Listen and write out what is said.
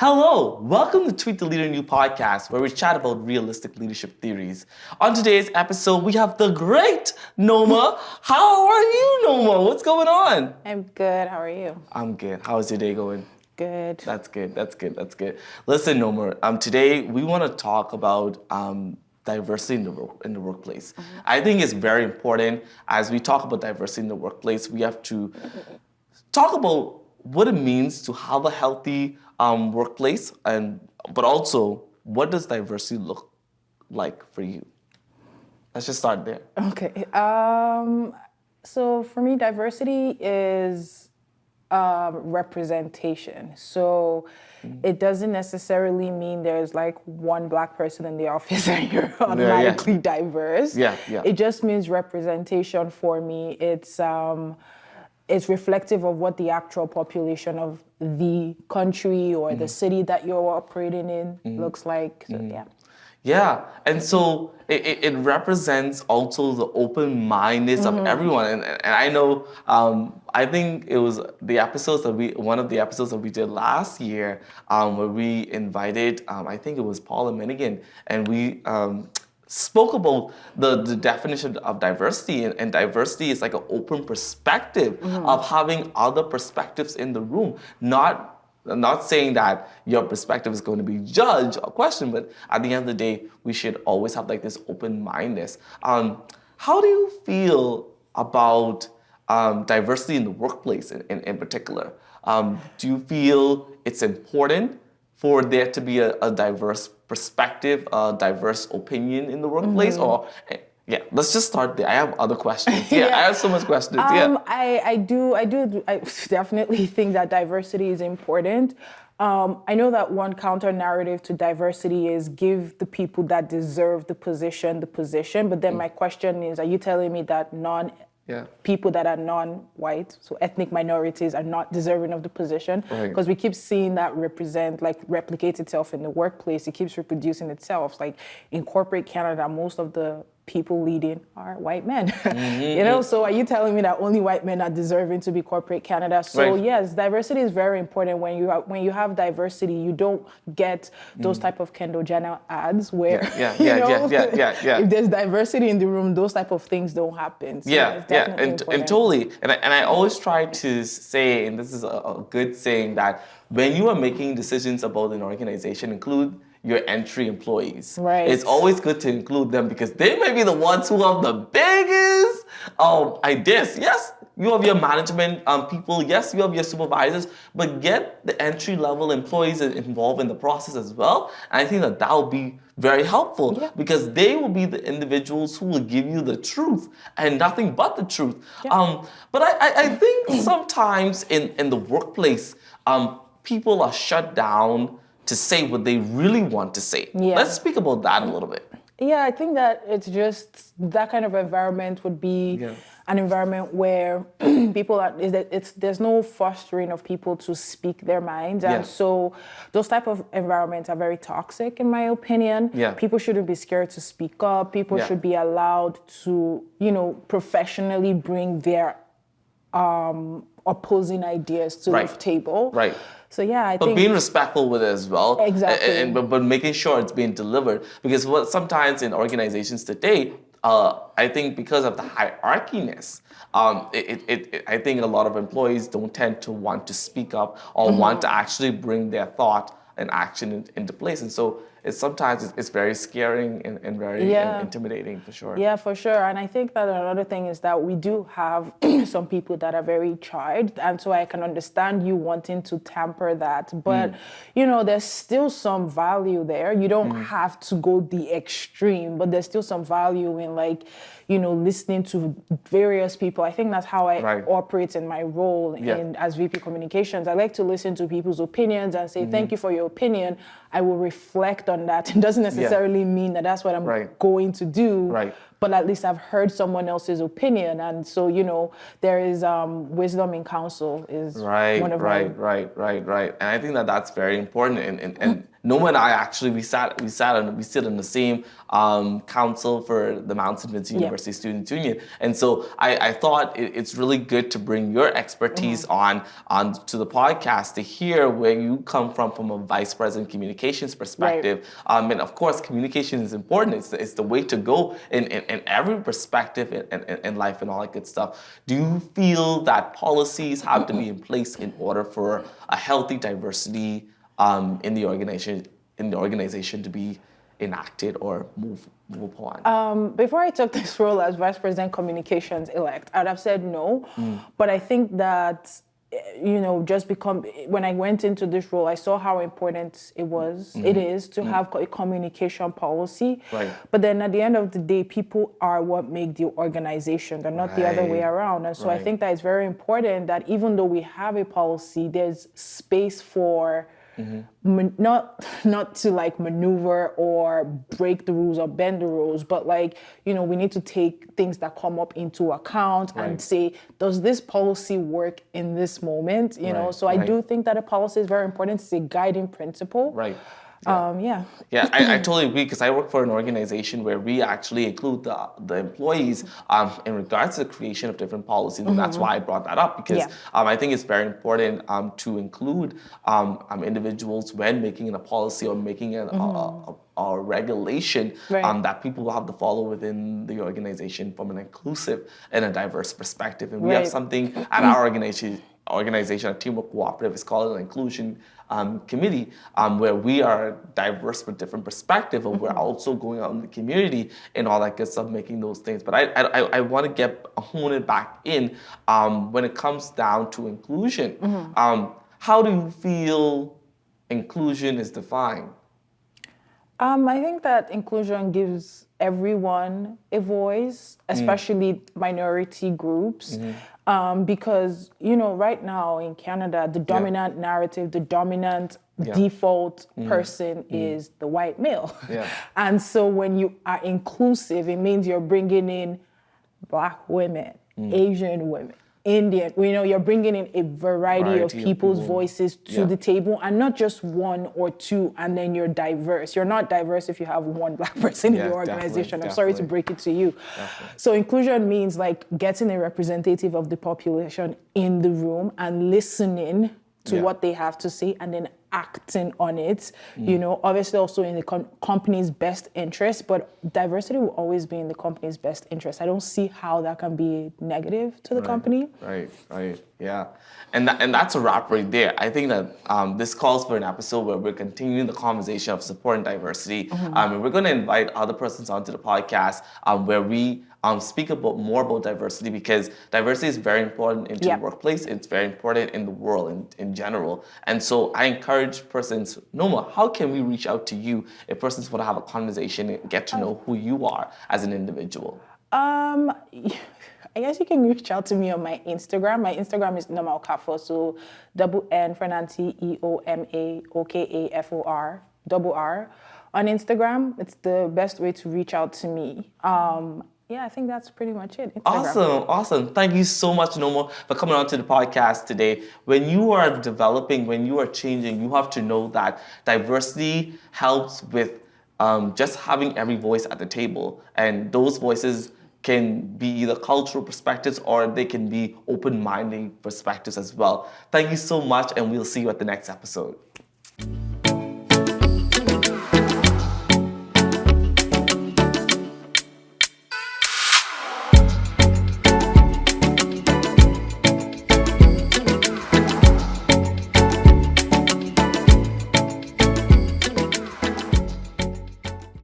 Hello, welcome to Tweet the Leader New podcast, where we chat about realistic leadership theories. On today's episode, we have the great Nneoma. How are you, Nneoma? What's going on? I'm good. How are you? I'm good. How's your day going? Good. That's good. Listen, Nneoma, today we want to talk about diversity in the workplace. I think it's very important as we talk about diversity in the workplace. We have to talk about what it means to have a healthy workplace, but also what does diversity look like for you? Let's just start there. Okay. So for me, diversity is representation. So it doesn't necessarily mean there's like one black person in the office and you're automatically diverse. Yeah. It just means representation for me. It's reflective of what the actual population of the country or the city that you're operating in looks like. So, yeah. Yeah, and so it represents also the open-mindedness of everyone. And I know, I think it was one of the episodes that we did last year, where we invited, I think it was Paul and Minigan, and we spoke about the definition of diversity, and diversity is like an open perspective of having other perspectives in the room, not saying that your perspective is going to be judged or questioned, but at the end of the day, we should always have like this open-mindedness. How do you feel about diversity in the workplace in particular? Do you feel it's important for there to be a diverse perspective, a diverse opinion in the workplace? Or let's just start there. I have other questions. I have so much questions. I definitely think that diversity is important. I know that one counter narrative to diversity is give the people that deserve the position, but then my question is, are you telling me that people that are non-white, so ethnic minorities, are not deserving of the position? Because we keep seeing that replicate itself in the workplace. It keeps reproducing itself. Like in corporate Canada, most of the people leading are white men. So are you telling me that only white men are deserving to be corporate Canada? So yes, diversity is very important. When you have diversity, you don't get those type of Kendall Jenner ads where if there's diversity in the room, those type of things don't happen. So and totally. And I always try to say, and this is a good saying, that when you are making decisions about an organization, include your entry employees. It's always good to include them because they may be the ones who have the biggest ideas. Yes, you have your management people. Yes, you have your supervisors, but get the entry level employees involved in the process as well. And I think that will be very helpful because they will be the individuals who will give you the truth and nothing but the truth. But I think sometimes in the workplace, people are shut down to say what they really want to say. Let's speak about that a little bit. Yeah, I think that it's just that kind of environment would be an environment where there's no fostering of people to speak their minds. And so those type of environments are very toxic, in my opinion. People shouldn't be scared to speak up. People should be allowed to, professionally bring their opposing ideas to the table. So I think... But being respectful with it as well. Exactly. But making sure it's being delivered. Because sometimes in organizations today, I think because of the hierarchiness, I think a lot of employees don't tend to want to speak up or want to actually bring their thought and action into place. And so sometimes it's very scaring and very intimidating, for sure. Yeah, for sure. And I think that another thing is that we do have some people that are very charged. And so I can understand you wanting to tamper that. But, there's still some value there. You don't have to go the extreme, but there's still some value in listening to various people. I think that's how I operate in my role as VP Communications. I like to listen to people's opinions and say, thank you for your opinion. I will reflect on that. It doesn't necessarily mean that that's what I'm going to do, but at least I've heard someone else's opinion. And so, there is wisdom in counsel is one of them. Right. And I think that that's very important. And Noma and I actually we sit in the same council for the Mount St. Vincent University Students Union, and so I thought it's really good to bring your expertise on to the podcast to hear where you come from a vice president communications perspective. And of course, communication is important. It's the way to go in every perspective in life and all that good stuff. Do you feel that policies have to be in place in order for a healthy diversity in the organization to be enacted or move on? Before I took this role as Vice President Communications elect, I would have said no. But I think that, when I went into this role, I saw how important it is to have a communication policy. Right. But then at the end of the day, people are what make the organization. They're not the other way around. And so I think that it's very important that even though we have a policy, there's space for not to like maneuver or break the rules or bend the rules, but we need to take things that come up into account and say, does this policy work in this moment? So I do think that a policy is very important. It's a guiding principle. Right. Yeah. I totally agree, because I work for an organization where we actually include the employees in regards to the creation of different policies, and that's why I brought that up, because I think it's very important to include individuals when making a policy or making a regulation that people will have to follow within the organization from an inclusive and a diverse perspective. And we have something at our organization, a teamwork cooperative, is called an inclusion committee, where we are diverse with different perspectives, and we're also going out in the community and all that good stuff, making those things. But I want to hone it back in when it comes down to inclusion. How do you feel inclusion is defined? I think that inclusion gives everyone a voice, especially minority groups. Because, right now in Canada, the dominant narrative, the dominant default person is the white male. And so when you are inclusive, it means you're bringing in Black women, Asian women, Indian, you're bringing in a variety of people's voices to the table, and not just one or two, and then you're diverse. You're not diverse if you have one Black person in your organization. I'm sorry to break it to you. So inclusion means getting a representative of the population in the room and listening to what they have to say, and then acting on it, obviously also in the company's best interest, but diversity will always be in the company's best interest. I don't see how that can be negative to the company. Right, yeah. And that's a wrap right there. I think that this calls for an episode where we're continuing the conversation of support and diversity. And we're going to invite other persons onto the podcast where we speak more about diversity, because diversity is very important in the workplace. It's very important in the world in general. And so I encourage persons, Nneoma, how can we reach out to you if persons want to have a conversation and get to know who you are as an individual? I guess you can reach out to me on my Instagram. My Instagram is Nneoma Okafor, so N for Nancy, EOMA OKAFOR, R. On Instagram, it's the best way to reach out to me. I think that's pretty much it. Instagram. Awesome. Thank you so much, Nneoma, for coming on to the podcast today. When you are developing, when you are changing, you have to know that diversity helps with just having every voice at the table. And those voices can be either cultural perspectives or they can be open-minded perspectives as well. Thank you so much, and we'll see you at the next episode.